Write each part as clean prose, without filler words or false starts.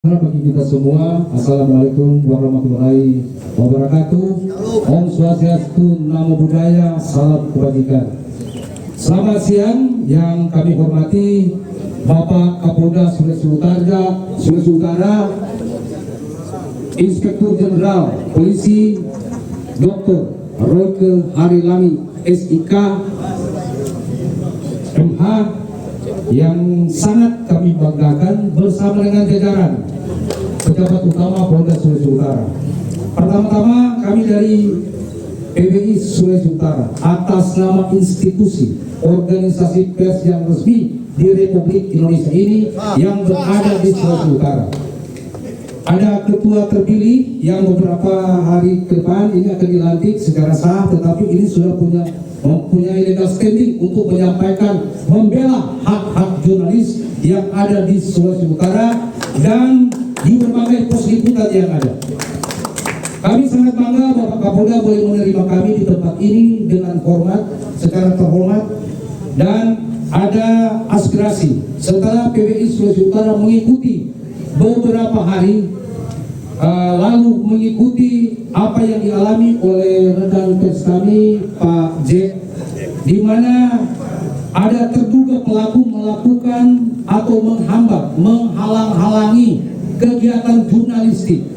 Bagi kita semua, Assalamualaikum warahmatullahi wabarakatuh. Om Swastiastu, Namo Buddhaya, salam kebajikan. Selamat siang yang kami hormati Bapak Kapolda Sulawesi Utara, Inspektur Jenderal Polisi Dr. Royke Harilami SIK MH, yang sangat kami banggakan bersama dengan jajaran pejabat utama Polda Sulawesi Utara. Pertama-tama kami dari PBI Sulawesi Utara atas nama institusi organisasi pers yang resmi di Republik Indonesia ini yang berada di Sulawesi Utara. Ada ketua terpilih yang beberapa hari ke depan ini akan dilantik secara sah, tetapi ini sudah mempunyai legal standing untuk menyampaikan, membela hak-hak jurnalis yang ada di Sulawesi Utara dan di berbagai pos liputan yang ada. Kami sangat bangga Bapak Kapolda boleh menerima kami di tempat ini dengan hormat, secara terhormat, dan ada aspirasi. Setelah PBI Sulawesi Utara mengikuti beberapa hari lalu mengikuti apa yang dialami oleh rekan pers kami Pak Jack, di mana ada terduga pelaku melakukan atau menghambat, menghalang-halangi kegiatan jurnalistik.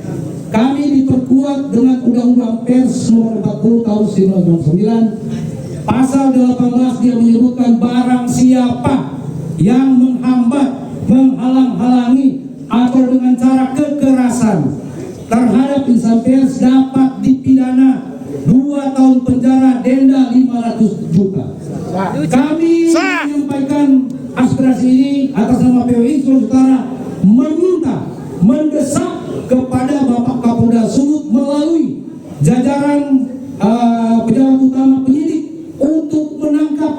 Kami diperkuat dengan Undang-Undang Pers Nomor 40 Tahun 1999, Pasal 18 dia menyebutkan barang siapa yang menghambat, menghalang-halangi atau dengan cara kekerasan terhadap insan pers dapat dipidana 2 tahun penjara, denda 500 juta. Kami menyampaikan aspirasi ini atas nama PBI Sulawesi Utara, mendesak kepada Bapak Kapolda Sulut melalui jajaran pejabat utama penyidik untuk menangkap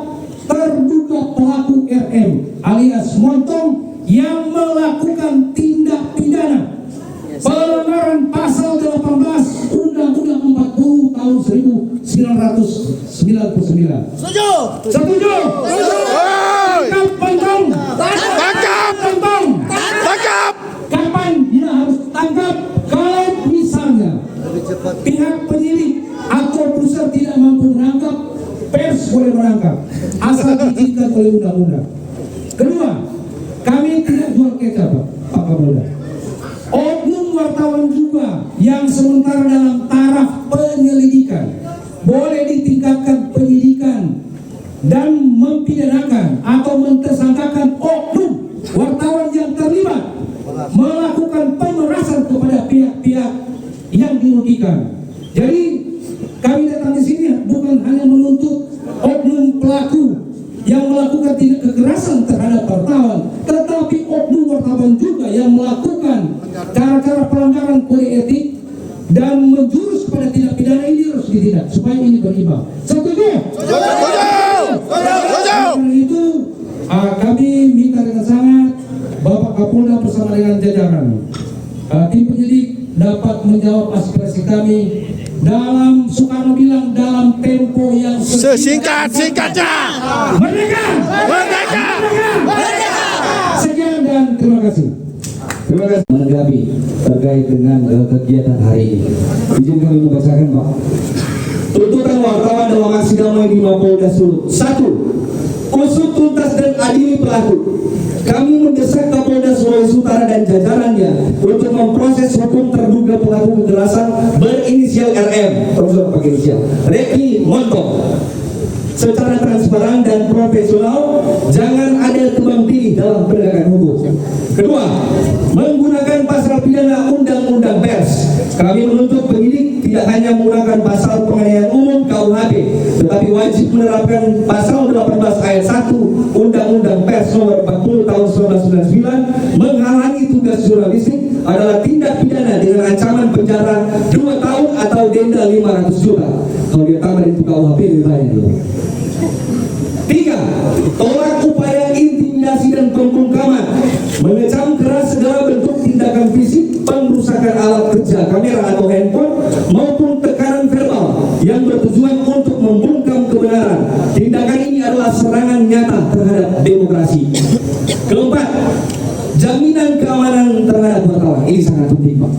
terduga pelaku RM alias Montong yang melakukan tindak pidana pelanggaran pasal 18 Undang-Undang 40 tahun 1999. Setuju? Setuju? Tangkap Montong! Tangkap Montong! Tangkap! Kapan dia harus tangkap? Kalau misalnya pihak penyidik atau pusat tidak mampu menangkap, pers boleh menangkap asal diizinkan oleh undang-undang. Kedua, kami tidak jual kecap, Pak Kapolda. Oknum wartawan juga yang sementara dalam taraf penyelidikan boleh ditingkatkan penyidikan dan mempidanakan atau mentersangkakan oknum wartawan yang terlibat melakukan pemerasan kepada pihak-pihak yang dirugikan. Jadi kami datang di sini bukan hanya menuntut oknum pelaku yang melakukan tindak kekerasan terhadap wartawan, tetapi oknum wartawan juga yang melakukan cara-cara pelanggaran kode etik dan menjurus pada tindak pidana ini harus ditindak supaya ini berimbang. Setuju? Karena itu kami minta dengan sangat Bapak Kapolda bersama dengan jajaran tim penyidik dapat menjawab aspirasi kami dalam, Soekarno bilang, dalam tempo yang sesingkat-singkatnya. Merdeka! Merdeka! Merdeka! Sekian dan terima kasih. Terima kasih. Menanggapi terkait dengan kegiatan hari ini. Izin kami membacakan, Pak. Tuntutan wartawan dalam aksi damai di Mapolda Sulut. 1. Usut tuntas dan adili pelaku. Kami mendesak Kapolda Sulawesi Utara dan jajarannya untuk memproses hukum terduga pelaku kekerasan berinisial RM, terus pakai inisial, Reki Montong, secara transparan dan profesional. Jangan ada tebang pilih dalam penegakan hukum. Kedua, menggunakan pasal pidana Undang-Undang Pers. Kami menuntut penyidik tidak hanya menggunakan pasal penganiayaan umum KUHP, tetapi wajib menerapkan pasal 18 ayat 1 Undang-Undang Pers Nomor 40 Tahun 1999. Menghalangi tugas jurnalistik adalah tindak pidana dengan ancaman penjara 2 tahun atau denda 500 juta. Kalau dia tambah itu KUHP lebih banyak dulu. 3. Tolak upaya intimidasi dan pembungkaman, mengecam keras segala bentuk tindakan fisik, pengrusakan alat kerja kamera atau handphone, maupun tekanan verbal yang bertujuan untuk membungkam kebenaran. Tindakan ini adalah serangan nyata terhadap demokrasi. Keempat, jaminan keamanan terhadap wartawan. ini sangat penting Pak,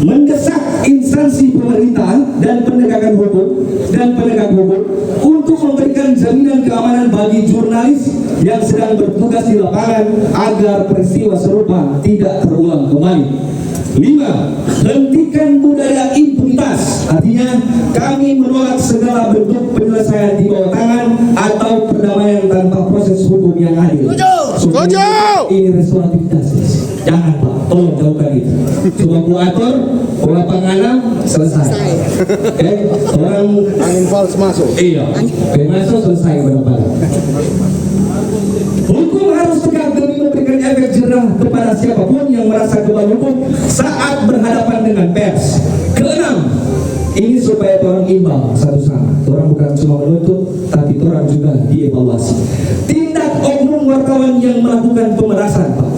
mendesak instansi pemerintahan dan penegak hukum untuk memberikan jaminan keamanan bagi jurnalis yang sedang bertugas di lapangan agar peristiwa serupa tidak terulang kembali. 5. Hentikan budaya impunitas. Artinya kami menolak segala bentuk penyelesaian di bawah tangan atau perdamaian tanpa proses hukum yang adil. Setuju. Ini restoratif justice. Jangan Pak, tolong jauhkan itu. Cuma ku atur, pola panganan, selesai. Orang Angin fals masuk. iya, masuk selesai benar-benar. Hukum harus tegak demi memberikan efek jerah kepada siapapun yang merasa kebal hukum saat berhadapan dengan pers. Keenam, ini supaya orang imbang satu sama. Orang bukan cuma menuntut, tapi orang juga dievaluasi. Tindak oknum wartawan yang melakukan pemerasan, Pak.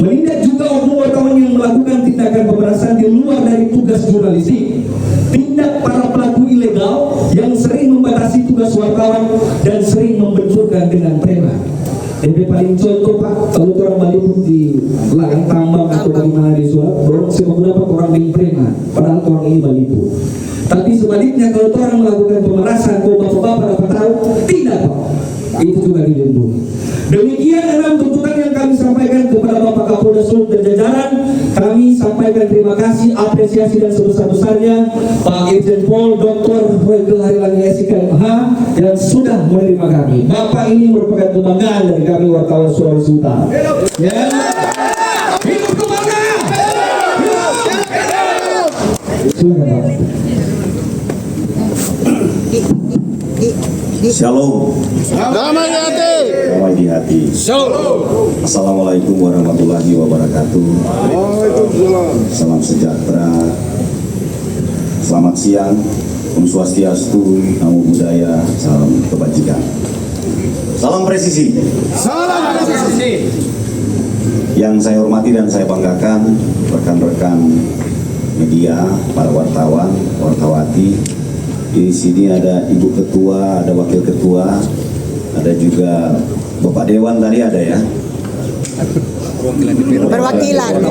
Menindak juga oknum wartawan yang melakukan tindakan pemerasan di luar dari tugas jurnalistik. Tindak para pelaku ilegal yang sering membatasi tugas wartawan dan sering membenturkan dengan preman. Jadi paling contoh Pak, kalau orang Bali di ladang tambang atau di mana di suap, orang sepak dapat orang yang preman, padahal orang ini Bali itu. Tapi sebaliknya kalau orang melakukan pemerasan, kau bapak-bapak dapat tahu, tidak Pak, itu juga dilindungi. Demikian 6 tuntutan yang kami sampaikan kepada Bapak Kapolda Suluh dan jajaran. Kami sampaikan terima kasih, apresiasi dan sebesar-besarnya Pak Irjen Pol Dr. Weigel Harilani SIK MH yang sudah menerima kami. Bapak ini merupakan kebanggaan dari kami wartawan Sulawesi Utara. Ya. Hidup kebanggaan. Silakan Pak. Shalom. Damai di hati. Damai di hati. Shalom. Assalamualaikum warahmatullahi wabarakatuh. Waalaikumsalam. Salam sejahtera. Selamat siang. Om Swastiastu, Namo Buddhaya, salam kebajikan. Salam presisi. Salam presisi. Yang saya hormati dan saya banggakan rekan-rekan media, para wartawan, wartawati. Di sini ada Ibu Ketua, ada Wakil Ketua, ada juga Bapak Dewan tadi ada ya. Perwakilan,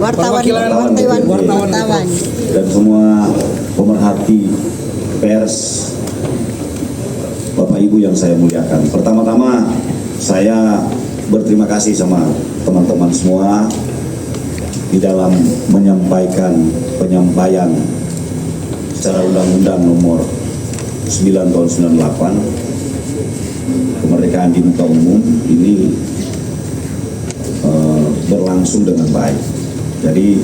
wartawan. Dan semua pemerhati pers, Bapak Ibu yang saya muliakan. Pertama-tama saya berterima kasih sama teman-teman semua di dalam menyampaikan penyampaian secara Undang-Undang Nomor 9 Tahun 98 kemerdekaan di muka umum ini berlangsung dengan baik. Jadi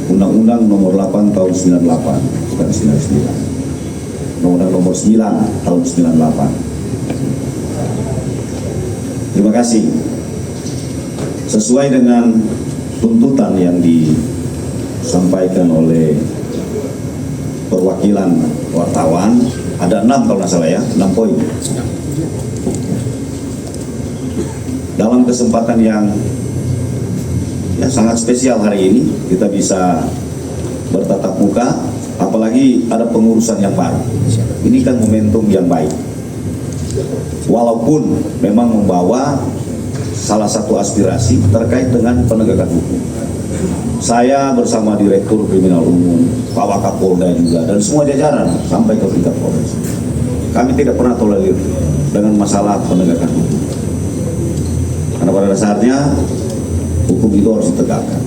Undang-Undang Nomor 8 Tahun 98 bukan 99, Undang-Undang Nomor 9 Tahun 98. Terima kasih. Sesuai dengan tuntutan yang disampaikan oleh perwakilan wartawan, ada 6 kalau nggak salah ya, 6 poin. Dalam kesempatan yang sangat spesial hari ini, kita bisa bertatap muka, apalagi ada pengurusan yang baru. Ini kan momentum yang baik. Walaupun memang membawa salah satu aspirasi terkait dengan penegakan hukum. Saya bersama Direktur Kriminal Umum, Pak Wakapolda juga, dan semua jajaran sampai ke tingkat Polres. Kami tidak pernah tolerir dengan masalah penegakan hukum. Karena pada dasarnya hukum itu harus ditegakkan.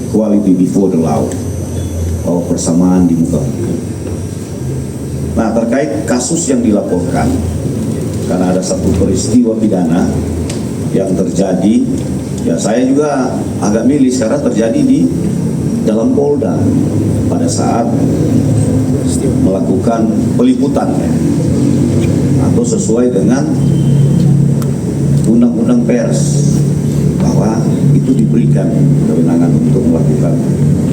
Equality before the law, bahwa persamaan di muka hukum. Nah, terkait kasus yang dilaporkan, karena ada satu peristiwa pidana yang terjadi. Ya, saya juga agak miris karena terjadi di dalam Polda pada saat melakukan peliputan atau sesuai dengan Undang-Undang Pers bahwa itu diberikan kewenangan untuk melakukan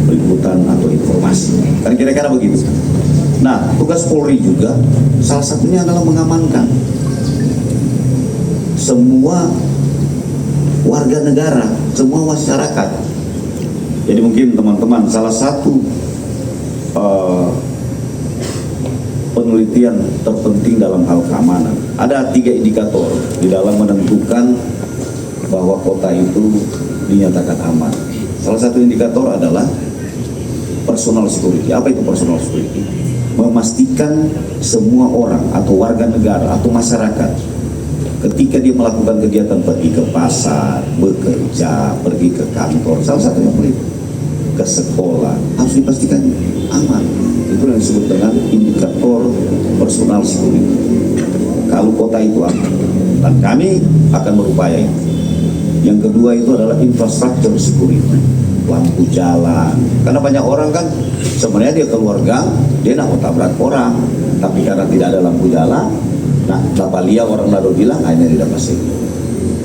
peliputan atau informasi. Kan kira-kira begitu. Nah, tugas Polri juga salah satunya adalah mengamankan semua warga negara, semua masyarakat. Jadi mungkin teman-teman, salah satu penelitian terpenting dalam hal keamanan, ada 3 indikator di dalam menentukan bahwa kota itu dinyatakan aman. Salah satu indikator adalah personal security. Apa itu personal security? Memastikan semua orang atau warga negara atau masyarakat ketika dia melakukan kegiatan pergi ke pasar, bekerja, pergi ke kantor, salah satunya ke sekolah, harus dipastikan aman. Itu yang disebut dengan indikator personal security. Kalau kota itu aman, dan kami akan berupaya. Yang kedua itu adalah infrastruktur security, lampu jalan. Karena banyak orang kan sebenarnya dia keluarga, dia nak mau tabrak orang, tapi karena tidak ada lampu jalan, nah dapat lihat orang lalu bilang akhirnya tidak pasti.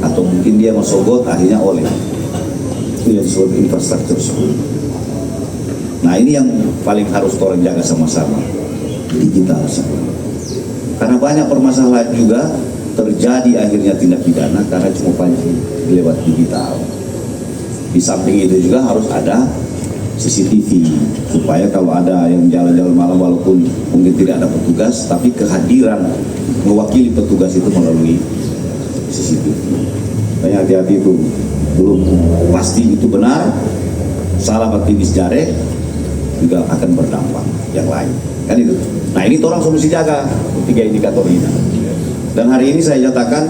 Atau mungkin dia mesogot akhirnya oleh. Itu yang disebut infrastruktur security. Nah ini yang paling harus orang jaga sama-sama, digital. Karena banyak permasalahan juga terjadi akhirnya tindak pidana karena cuma pancing lewat digital. Di samping itu juga harus ada CCTV supaya kalau ada yang jalan-jalan malam walaupun mungkin tidak ada petugas, tapi kehadiran mewakili petugas itu melalui CCTV. Banyak hati-hati itu, belum pasti itu benar, salah aktivis jare juga akan berdampak yang lain. Kan itu. Nah ini orang solusi jaga 3 indikator ini. Dan hari ini saya nyatakan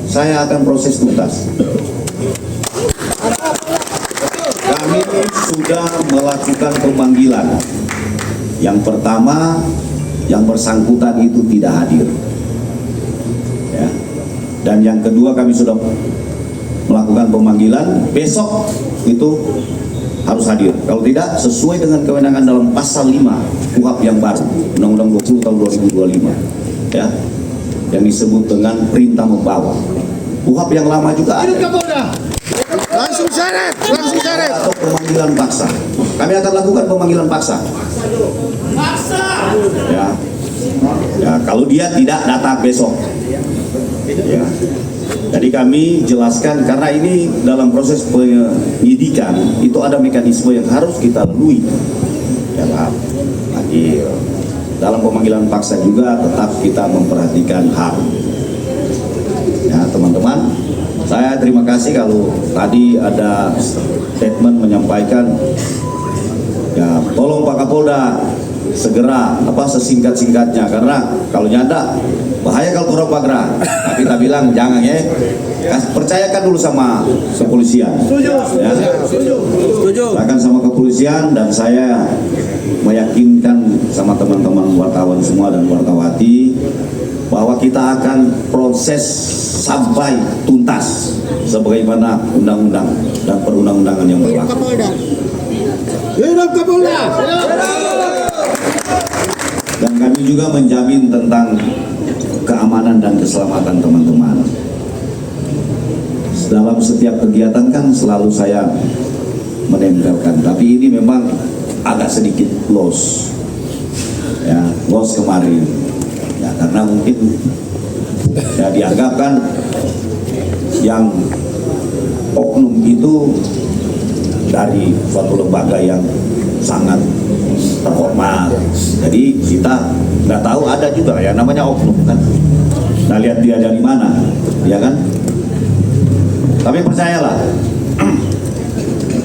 saya akan proses tuntas. Kami sudah melakukan pemanggilan. Yang pertama, yang bersangkutan itu tidak hadir. Ya. Dan yang kedua kami sudah melakukan pemanggilan. Besok itu harus hadir. Kalau tidak, sesuai dengan kewenangan dalam pasal 5 KUHP yang baru, Undang-Undang 20 tahun 2025. Ya. Yang disebut dengan perintah membawa. KUHP yang lama juga ada. Langsung seret. Atau pemanggilan paksa. Kami akan lakukan pemanggilan paksa. Ya. Ya, kalau dia tidak datang besok. Ya. Jadi kami jelaskan karena ini dalam proses penyidikan itu ada mekanisme yang harus kita lalui. Ya, hadir. Dalam pemanggilan paksa juga tetap kita memperhatikan HAM. Ya teman-teman, saya terima kasih kalau tadi ada statement menyampaikan ya tolong Pak Kapolda segera sesingkat-singkatnya karena kalau nyata bahaya kalau kurang pagra. Tapi kita bilang jangan ya. Percayakan dulu sama kepolisian. Ya. Silakan sama kepolisian dan saya meyakinkan sama teman-teman wartawan semua dan wartawati bahwa kita akan proses sampai tuntas sebagaimana undang-undang dan perundang-undangan yang berlaku. Hidup Kapolda. Dan kami juga menjamin tentang keamanan dan keselamatan teman-teman. Dalam setiap kegiatan kan selalu saya menempelkan, tapi ini memang agak sedikit loss. Ya, loss kemarin. Ya, karena mungkin ya dianggap kan yang oknum itu dari suatu lembaga yang sangat terhormat. Jadi kita nggak tahu ada juga ya namanya oknum kan. Nah lihat dia dari mana, ya kan? Tapi percayalah,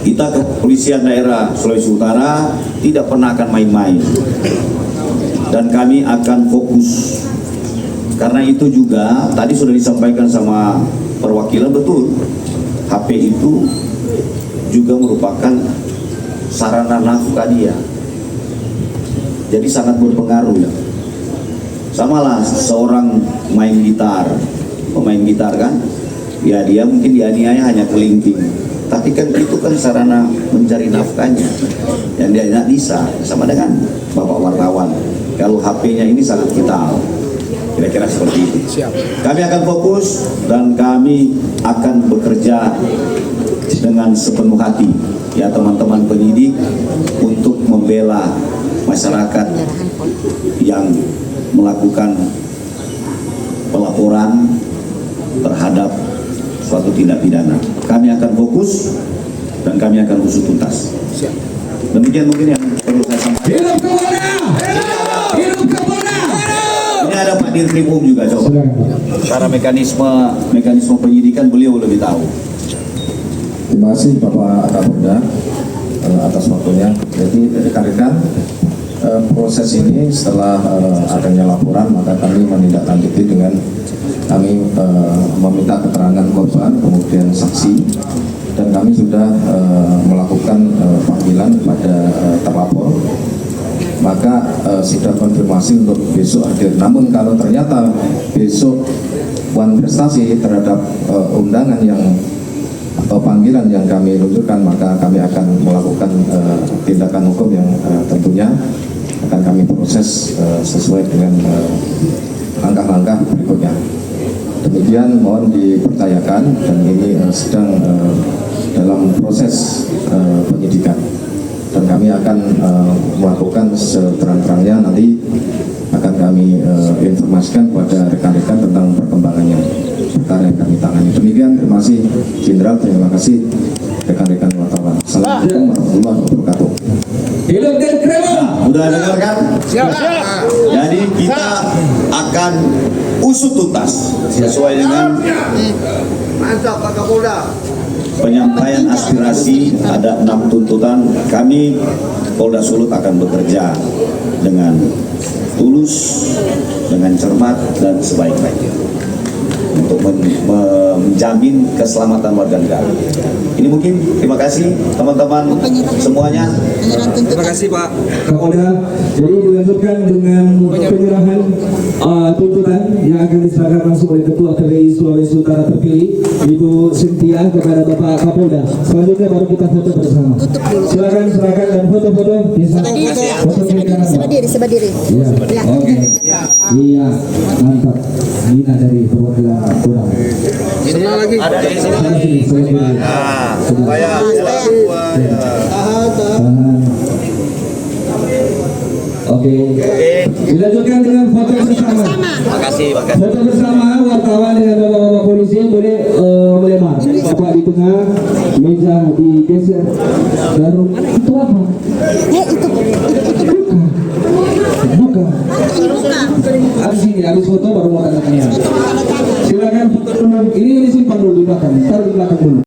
kita kepolisian daerah Sulawesi Utara tidak pernah akan main-main. Dan kami akan fokus. Karena itu juga tadi sudah disampaikan sama perwakilan betul. HP itu juga merupakan sarana nafkah dia. Jadi sangat berpengaruh ya. Samalah seorang pemain gitar kan, ya dia mungkin dianiaya hanya kelingking, tapi kan itu kan sarana mencari nafkahnya, yang dia tidak bisa. Sama dengan bapak wartawan, kalau HP-nya ini sangat vital, kira-kira seperti itu. Kami akan fokus dan kami akan bekerja dengan sepenuh hati, ya teman-teman penyidik, untuk membela masyarakat yang melakukan pelaporan terhadap suatu tindak pidana. Kami akan fokus dan kami akan usut tuntas. Demikian mungkin yang perlu saya sampaikan. Hidup Kapolda! Hidup Kapolda! Ini ada Pak Dirkrimum juga coba. Cara mekanisme penyidikan beliau lebih tahu. Terima kasih Bapak Kapolda atas waktunya. Jadi rekan-rekan, proses ini setelah adanya laporan maka kami menindaklanjuti dengan kami meminta keterangan korban kemudian saksi, dan kami sudah melakukan panggilan kepada terlapor. Maka sudah konfirmasi untuk besok hadir. Namun kalau ternyata besok Wan prestasi terhadap undangan yang atau panggilan yang kami luncurkan, maka kami akan melakukan tindakan hukum yang tentunya akan kami proses sesuai dengan langkah-langkah berikutnya. Demikian mohon dipercayakan, dan ini sedang dalam proses penyidikan, dan kami akan melakukan seterang-terangnya, nanti akan kami informasikan kepada rekan-rekan tentang perkembangannya perkara yang kami tangani. Demikian, terima kasih Jenderal, terima kasih rekan-rekan wartawan. Assalamualaikum warahmatullahi wabarakatuh. Hidup dan keren. Udah dengar kan? Siap. Jadi kita akan usut tuntas sesuai dengan Mantap Pak Kapolda. penyampaian aspirasi. Ada 6 tuntutan. Kami Polda Sulut akan bekerja dengan tulus, dengan cermat dan sebaik-baiknya untuk menjamin keselamatan warga negara. Ini mungkin. Terima kasih teman-teman semuanya. Terima kasih Pak Kapolda. Jadi dilanjutkan dengan penyerahan tuntutan yang akan diserahkan langsung oleh Ketua KPI Sulawesi Utara terpilih Ibu Cynthia kepada Bapak Kapolda. Selanjutnya baru kita foto bersama. Silakan serahkan dan foto-foto. Sebelah diri. Iya. Oke. Iya, mantap. Nina dari perwakilan Kurang. Sebelah lagi Supaya Oke. Dilanjutkan dengan foto bersama. Foto bersama wartawan dengan bapak-bapak polisi boleh melemah. Bapak di tengah, meja digeser. Baru itu apa? Bukan. Habis ini, habis foto baru mau tanda tangan. Silakan foto dulu. Ini simpan dulu di belakang. Taruh di belakang dulu.